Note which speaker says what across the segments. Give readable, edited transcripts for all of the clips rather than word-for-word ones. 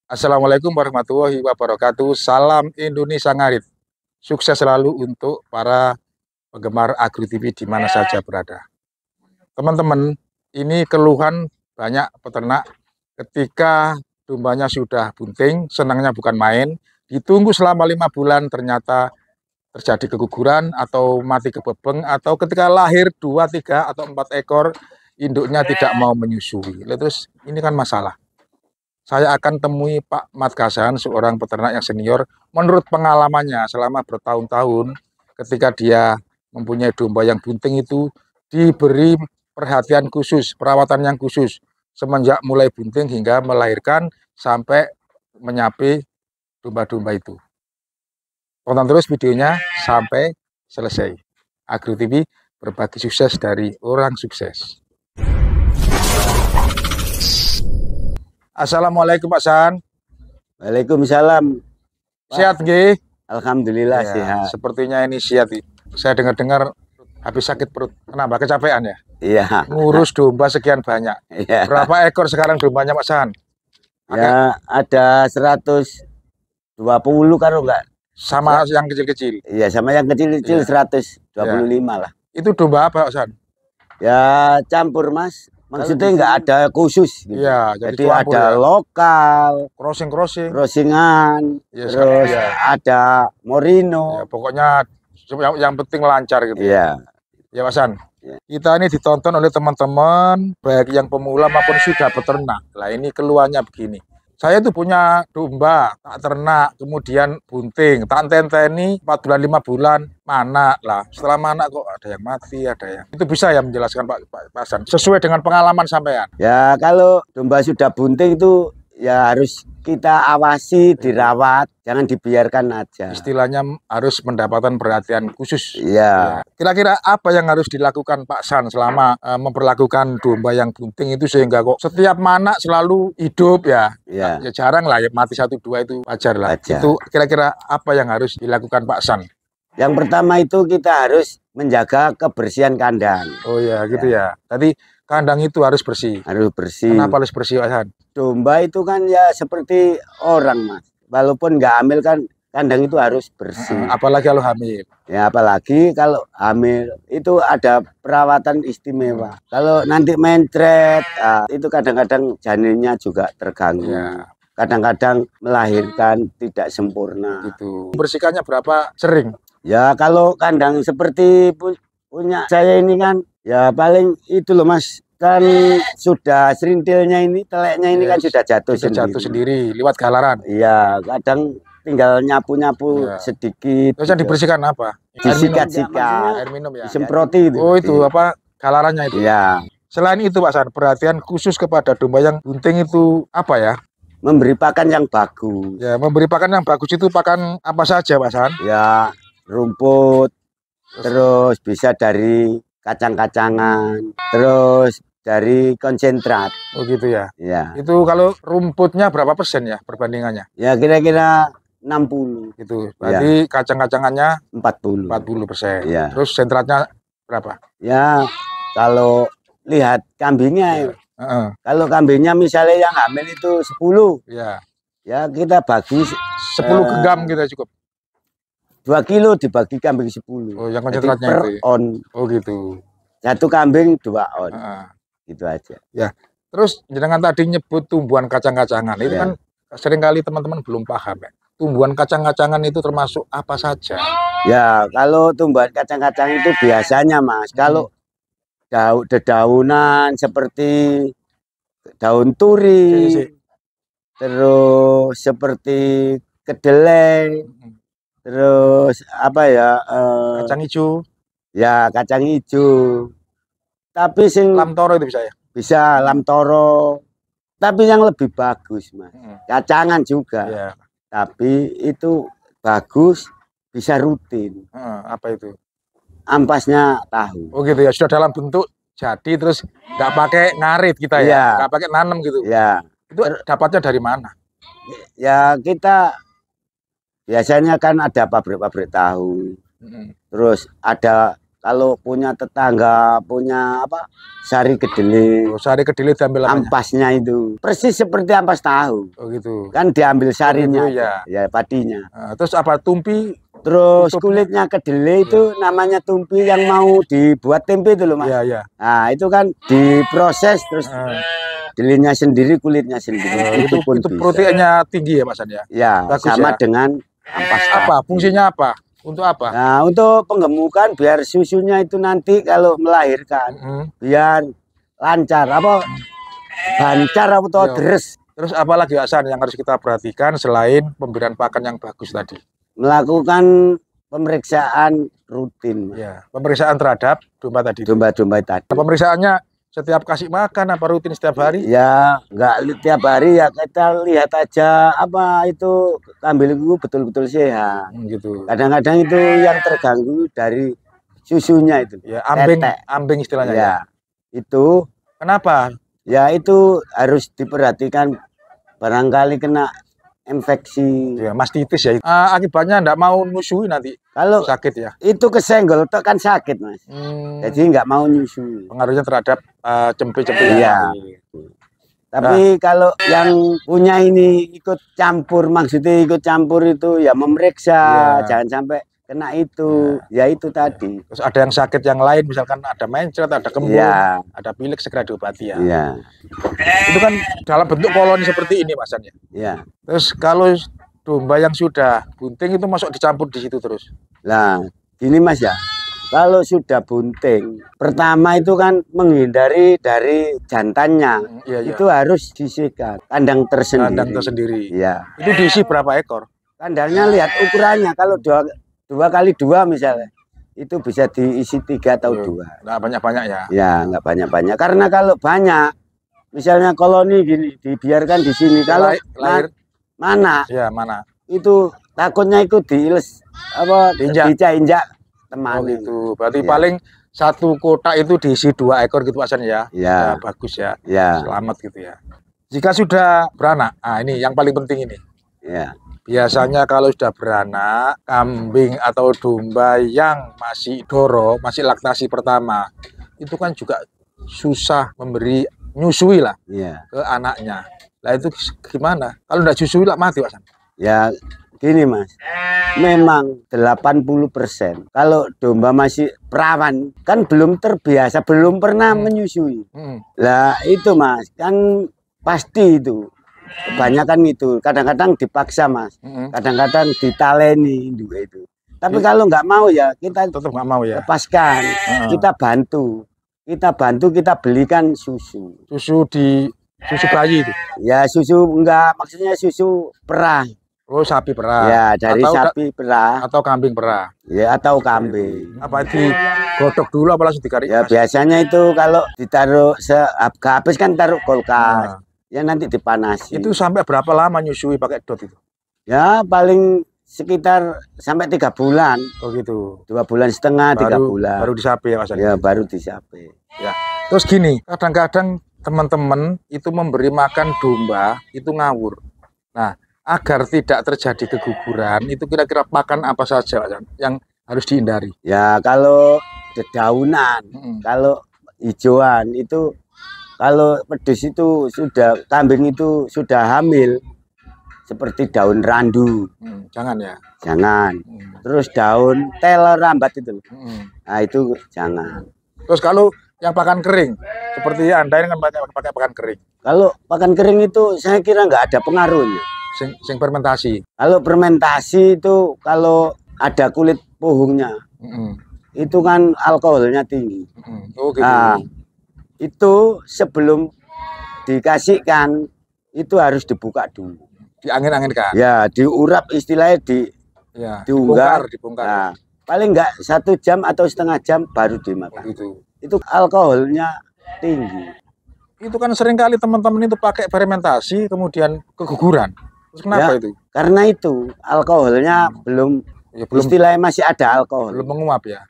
Speaker 1: Assalamualaikum warahmatullahi wabarakatuh. Salam Indonesia Ngarit. Sukses selalu untuk para penggemar Agri TV di mana saja berada. Teman-teman, ini keluhan banyak peternak ketika dombanya sudah bunting, senangnya bukan main, ditunggu selama 5 bulan ternyata terjadi keguguran atau mati kebebeng, atau ketika lahir 2, 3, atau 4 ekor, induknya tidak mau menyusui. Terus ini kan masalah. Saya akan temui Pak Mat Gasan, seorang peternak yang senior. Menurut pengalamannya selama bertahun-tahun, ketika dia mempunyai domba yang bunting itu diberi perhatian khusus, perawatan yang khusus semenjak mulai bunting hingga melahirkan sampai menyapi domba-domba itu. Tonton terus videonya sampai selesai. Agri TV berbagi sukses dari orang sukses. Assalamualaikum Pak San.
Speaker 2: Waalaikumsalam.
Speaker 1: Sehat nggih?
Speaker 2: Alhamdulillah
Speaker 1: Ya,
Speaker 2: sehat.
Speaker 1: sepertinya ini sehat. Saya dengar-dengar habis sakit perut. Kenapa? Kecapean ya?
Speaker 2: Iya.
Speaker 1: Ngurus domba sekian banyak.
Speaker 2: Iya.
Speaker 1: Berapa ekor sekarang dombanya Pak San?
Speaker 2: Ya ada 120 kalau enggak.
Speaker 1: Sama yang kecil-kecil?
Speaker 2: Iya, sama yang kecil-kecil
Speaker 1: Ya.
Speaker 2: 125 lah.
Speaker 1: Itu domba apa Pak San?
Speaker 2: Ya campur Mas. Maksudnya enggak ada khusus gitu.
Speaker 1: Iya,
Speaker 2: jadi
Speaker 1: campur
Speaker 2: ada
Speaker 1: ya.
Speaker 2: Lokal,
Speaker 1: Crossing.
Speaker 2: crossingan,
Speaker 1: Ya,
Speaker 2: terus
Speaker 1: ya.
Speaker 2: ada Morino.
Speaker 1: Ya, pokoknya yang penting lancar gitu.
Speaker 2: Iya.
Speaker 1: Ya Pak San.
Speaker 2: Ya.
Speaker 1: Kita ini ditonton oleh teman-teman baik yang pemula maupun sudah peternak. Lah ini keluhannya begini. Saya tuh punya domba, tak ternak, kemudian bunting, tak tenteni 4 bulan 5 bulan, mana lah. Setelah mana kok ada yang mati, ada yang. Itu bisa ya menjelaskan Pak Hasan sesuai dengan pengalaman sampean.
Speaker 2: Ya kalau domba sudah bunting itu ya harus kita awasi, dirawat, jangan dibiarkan aja.
Speaker 1: Istilahnya harus mendapatkan perhatian khusus.
Speaker 2: Iya.
Speaker 1: Kira-kira apa yang harus dilakukan Pak San selama memperlakukan domba yang bunting itu sehingga kok setiap mana selalu hidup ya?
Speaker 2: Iya.
Speaker 1: Ya jarang lah ya mati 1 2 itu wajar lah.
Speaker 2: Wajar.
Speaker 1: Itu kira-kira apa yang harus dilakukan Pak San?
Speaker 2: Yang pertama itu kita harus menjaga kebersihan kandang.
Speaker 1: Oh ya gitu ya. Tadi kandang itu harus bersih.
Speaker 2: Harus bersih.
Speaker 1: Kenapa harus bersih Pak San?
Speaker 2: Domba itu kan ya seperti orang Mas. Walaupun nggak hamil kan kandang itu harus bersih.
Speaker 1: Apalagi kalau hamil.
Speaker 2: Ya apalagi kalau hamil itu ada perawatan istimewa. Kalau nanti mencret, itu kadang-kadang janinnya juga terganggu.
Speaker 1: Ya.
Speaker 2: Kadang-kadang melahirkan tidak sempurna.
Speaker 1: Gitu. Bersihkannya berapa sering?
Speaker 2: Ya kalau kandang seperti punya saya ini kan ya paling itu loh Mas. Kan sudah serintilnya ini, teleknya ini kan sudah jatuh
Speaker 1: sendiri lewat galaran.
Speaker 2: Iya, kadang tinggal nyapu-nyapu sedikit.
Speaker 1: Terus yang dibersihkan apa?
Speaker 2: Disikat-sikat,
Speaker 1: air minum ya.
Speaker 2: Disemproti itu.
Speaker 1: Oh itu apa galarannya itu?
Speaker 2: Iya.
Speaker 1: Selain itu Pak San, perhatian khusus kepada domba yang bunting itu apa ya?
Speaker 2: Memberi pakan yang bagus.
Speaker 1: Ya, memberi pakan yang bagus itu pakan apa saja Pak San?
Speaker 2: Ya, rumput, terus bisa dari kacang-kacangan, terus dari konsentrat.
Speaker 1: Oh gitu ya.
Speaker 2: Ya.
Speaker 1: Itu kalau rumputnya berapa persen ya perbandingannya?
Speaker 2: Ya kira-kira 60.
Speaker 1: Gitu. Berarti kacang-kacangannya
Speaker 2: 40%.
Speaker 1: Ya. Terus sentratnya berapa?
Speaker 2: Ya, kalau lihat kambingnya.
Speaker 1: Ya.
Speaker 2: Kalau kambingnya misalnya yang hamil itu 10.
Speaker 1: Ya.
Speaker 2: Ya kita bagi
Speaker 1: 10 genggam kita cukup.
Speaker 2: 2 kilo dibagi kambing 10.
Speaker 1: Oh, yang konsentratnya
Speaker 2: per
Speaker 1: itu.
Speaker 2: on.
Speaker 1: Oh gitu.
Speaker 2: 1 kambing 2 on. Gitu aja.
Speaker 1: Ya. Terus jenengan tadi nyebut tumbuhan kacang-kacangan. Itu kan seringkali teman-teman belum paham ya. Tumbuhan kacang-kacangan itu termasuk apa saja?
Speaker 2: Ya, kalau tumbuhan kacang-kacang itu biasanya Mas, kalau dedaunan seperti daun turi, terus seperti kedelai, terus apa ya?
Speaker 1: Kacang hijau.
Speaker 2: Ya, kacang hijau. Tapi sing
Speaker 1: lamtoro itu bisa ya?
Speaker 2: Bisa lamtoro. Tapi yang lebih bagus, Mas. Kacangan juga.
Speaker 1: Ya.
Speaker 2: Tapi itu bagus, bisa rutin.
Speaker 1: Apa itu?
Speaker 2: Ampasnya tahu.
Speaker 1: Oh gitu ya, sudah dalam bentuk jadi terus nggak pakai ngarit kita ya, nggak pakai nanem gitu.
Speaker 2: Ya.
Speaker 1: Itu dapatnya dari mana?
Speaker 2: Ya kita biasanya kan ada pabrik-pabrik tahu. Terus ada kalau punya tetangga punya apa sari kedelai,
Speaker 1: Sari kedelai diambil apanya?
Speaker 2: ampasnya itu persis seperti ampas tahu.
Speaker 1: Oh gitu.
Speaker 2: Kan diambil sarinya,
Speaker 1: ya.
Speaker 2: padinya.
Speaker 1: Terus apa tumpi?
Speaker 2: Terus kulitnya kedelai itu namanya tumpi yang mau dibuat tempe itu loh Mas.
Speaker 1: Iya.
Speaker 2: Nah itu kan diproses terus kedelainya sendiri, kulitnya sendiri.
Speaker 1: Itu proteinnya tinggi ya Mas ya?
Speaker 2: Ya, bagus sama dengan ampas.
Speaker 1: Apa? Fungsinya apa? Untuk apa?
Speaker 2: Nah, untuk penggemukan biar susunya itu nanti kalau melahirkan biar lancar apa bancar atau deres.
Speaker 1: Terus apa lagi Hasan yang harus kita perhatikan selain pemberian pakan yang bagus tadi?
Speaker 2: Melakukan pemeriksaan rutin.
Speaker 1: Ya, pemeriksaan terhadap domba tadi.
Speaker 2: Domba-domba tadi.
Speaker 1: Pemeriksaaannya setiap kasih makan apa rutin setiap hari?
Speaker 2: Ya, enggak tiap hari ya, kita lihat aja apa itu kambing itu betul-betul sehat.
Speaker 1: Gitu.
Speaker 2: Kadang-kadang itu yang terganggu dari susunya itu.
Speaker 1: Ya, ambing istilahnya ya.
Speaker 2: Itu
Speaker 1: kenapa?
Speaker 2: Ya itu harus diperhatikan barangkali kena infeksi.
Speaker 1: Ya, mastitis ya. Akibatnya enggak mau nyusui nanti.
Speaker 2: Kalau
Speaker 1: sakit ya.
Speaker 2: Itu kesenggol itu kan sakit Mas. Jadi nggak mau nyusui.
Speaker 1: Pengaruhnya terhadap cempe-cempe.
Speaker 2: Iya. Tapi kalau yang punya ini ikut campur, maksudnya ikut campur itu ya memeriksa, jangan sampai kena itu, ya itu tadi.
Speaker 1: Terus ada yang sakit yang lain, misalkan ada mencret, ada kembung, ada pilek, segera diobati ya.
Speaker 2: Iya.
Speaker 1: Itu kan dalam bentuk koloni seperti ini Mas ya.
Speaker 2: Iya.
Speaker 1: Terus kalau domba yang sudah bunting itu masuk dicampur di situ terus.
Speaker 2: Nah, gini Mas ya. Kalau sudah bunting, pertama itu kan menghindari dari jantannya. Itu harus disikat kandang tersendiri.
Speaker 1: Kandang tersendiri.
Speaker 2: Iya.
Speaker 1: Itu diisi berapa ekor?
Speaker 2: Kandangnya lihat ukurannya. Kalau 2x2 misalnya, itu bisa diisi 3 atau 2.
Speaker 1: Nggak banyak-banyak ya?
Speaker 2: Ya, nggak banyak-banyak. Karena kalau banyak, misalnya koloni gini, dibiarkan di sini. Kalau lahir mana?
Speaker 1: Ya, mana?
Speaker 2: Itu takutnya ikut diiles, apa, diinjak teman.
Speaker 1: Oh gitu. Berarti paling satu kotak itu diisi 2 ekor gitu Hasan ya?
Speaker 2: Ya.
Speaker 1: Bagus ya.
Speaker 2: Selamat
Speaker 1: gitu ya. Jika sudah beranak, ini yang paling penting ini.
Speaker 2: Ya.
Speaker 1: Biasanya kalau sudah beranak, kambing atau domba yang masih doro, masih laktasi pertama, itu kan juga susah memberi nyusui lah ke anaknya. Lah itu gimana? Kalau udah nyusui lah mati Hasan.
Speaker 2: Ya gini Mas, memang 80% kalau domba masih perawan kan belum terbiasa, belum pernah menyusui. Lah itu Mas, kan pasti itu. Kebanyakan itu, kadang-kadang dipaksa Mas, kadang-kadang ditaleni itu. Tapi kalau nggak mau ya kita
Speaker 1: tetap nggak mau ya.
Speaker 2: Lepaskan, kita bantu, kita belikan susu.
Speaker 1: Susu bayi itu?
Speaker 2: Ya susu enggak, maksudnya susu perah.
Speaker 1: Oh sapi perah.
Speaker 2: Ya dari sapi perah.
Speaker 1: Atau kambing perah.
Speaker 2: Ya atau kambing.
Speaker 1: Apa digodok dulu apa langsung dikarik?
Speaker 2: Ya biasanya itu kalau ditaruh habis kan taruh kulkas. Ya nanti dipanasi.
Speaker 1: Itu sampai berapa lama nyusui pakai dot itu?
Speaker 2: Ya paling sekitar sampai 3 bulan.
Speaker 1: Oh gitu.
Speaker 2: 2,5 bulan, 3 bulan.
Speaker 1: Baru disapi ya Mas?
Speaker 2: Ya baru disapi.
Speaker 1: Ya. Terus gini, kadang-kadang teman-teman itu memberi makan domba itu ngawur. Nah, agar tidak terjadi keguguran, itu kira-kira pakan apa saja yang harus dihindari? Ya
Speaker 2: kalau dedaunan, kalau hijauan itu. Kalau pedus itu sudah kambing itu sudah hamil seperti daun randu.
Speaker 1: Jangan ya.
Speaker 2: Jangan. Terus daun teler rambat itu. Nah itu jangan.
Speaker 1: Terus kalau yang pakan kering seperti Anda ini kan pakai pakan kering.
Speaker 2: Kalau pakan kering itu saya kira nggak ada pengaruhnya.
Speaker 1: Sing fermentasi. Kalau
Speaker 2: fermentasi itu kalau ada kulit pohongnya. Itu kan alkoholnya tinggi.
Speaker 1: Oh gitu.
Speaker 2: Nah, itu sebelum dikasihkan itu harus dibuka dulu,
Speaker 1: diangin-anginkan.
Speaker 2: Ya diurap istilahnya diunggar.
Speaker 1: Dibongkar.
Speaker 2: Nah, paling enggak 1 jam atau setengah jam baru dimakan. Itu alkoholnya tinggi.
Speaker 1: Itu kan sering kali teman-teman itu pakai fermentasi kemudian keguguran. Terus kenapa itu?
Speaker 2: Karena itu alkoholnya belum istilahnya masih ada alkohol.
Speaker 1: Belum menguap ya.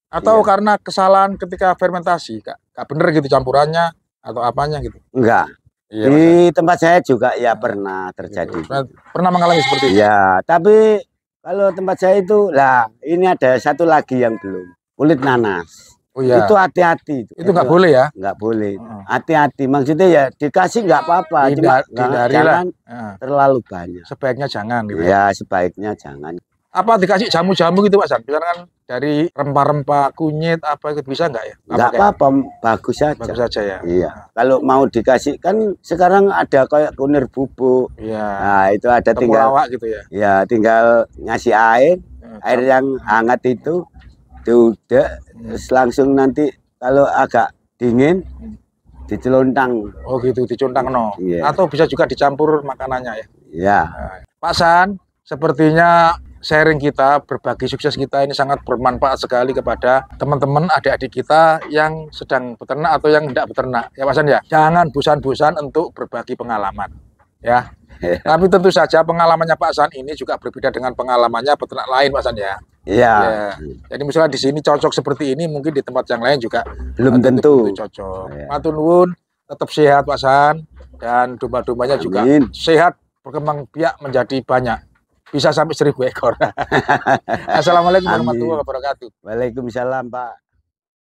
Speaker 1: Atau karena kesalahan ketika fermentasi, Kak bener gitu campurannya atau apanya gitu?
Speaker 2: Enggak. Di tempat saya juga ya pernah terjadi.
Speaker 1: Pernah mengalami seperti itu?
Speaker 2: Ya, tapi kalau tempat saya itu, lah ini ada satu lagi yang belum. kulit nanas.
Speaker 1: Oh iya.
Speaker 2: Itu hati-hati.
Speaker 1: Itu nggak boleh ya?
Speaker 2: Nggak boleh. Hati-hati. Maksudnya ya dikasih nggak apa-apa. Jangan terlalu banyak.
Speaker 1: Sebaiknya jangan gitu
Speaker 2: ya. Sebaiknya jangan.
Speaker 1: Apa dikasih jamu-jamu gitu Pak San? Misalkan dari rempah-rempah, kunyit, apa itu bisa nggak ya?
Speaker 2: Nggak apa-apa. Bagus saja.
Speaker 1: Bagus saja ya?
Speaker 2: Iya. Kalau mau dikasih, kan sekarang ada kayak kunir bubuk.
Speaker 1: Iya.
Speaker 2: Nah itu ada tinggal.
Speaker 1: Gitu ya?
Speaker 2: Ya tinggal ngasih air. Air yang hangat itu. Udah langsung nanti kalau agak dingin diceluntang.
Speaker 1: Oh gitu, dicuntang no.
Speaker 2: Yeah.
Speaker 1: Atau bisa juga dicampur makanannya ya.
Speaker 2: Ya.
Speaker 1: Nah, Pak San, sepertinya sharing kita, berbagi sukses kita ini sangat bermanfaat sekali kepada teman-teman adik-adik kita yang sedang beternak atau yang tidak beternak. Ya Pak San ya. Jangan bosan-bosan untuk berbagi pengalaman. Ya. Tapi tentu saja pengalamannya Pak San ini juga berbeda dengan pengalamannya peternak lain Pak San ya.
Speaker 2: Iya.
Speaker 1: Ya. Jadi misalnya di sini cocok seperti ini, mungkin di tempat yang lain juga
Speaker 2: belum tentu
Speaker 1: cocok. Ya. Matur nuwun, tetap sehat Pak San, dan domba-dombanya juga sehat, berkembang biak menjadi banyak, bisa sampai 1000 ekor. Assalamualaikum warahmatullahi wabarakatuh.
Speaker 2: Waalaikumsalam Pak.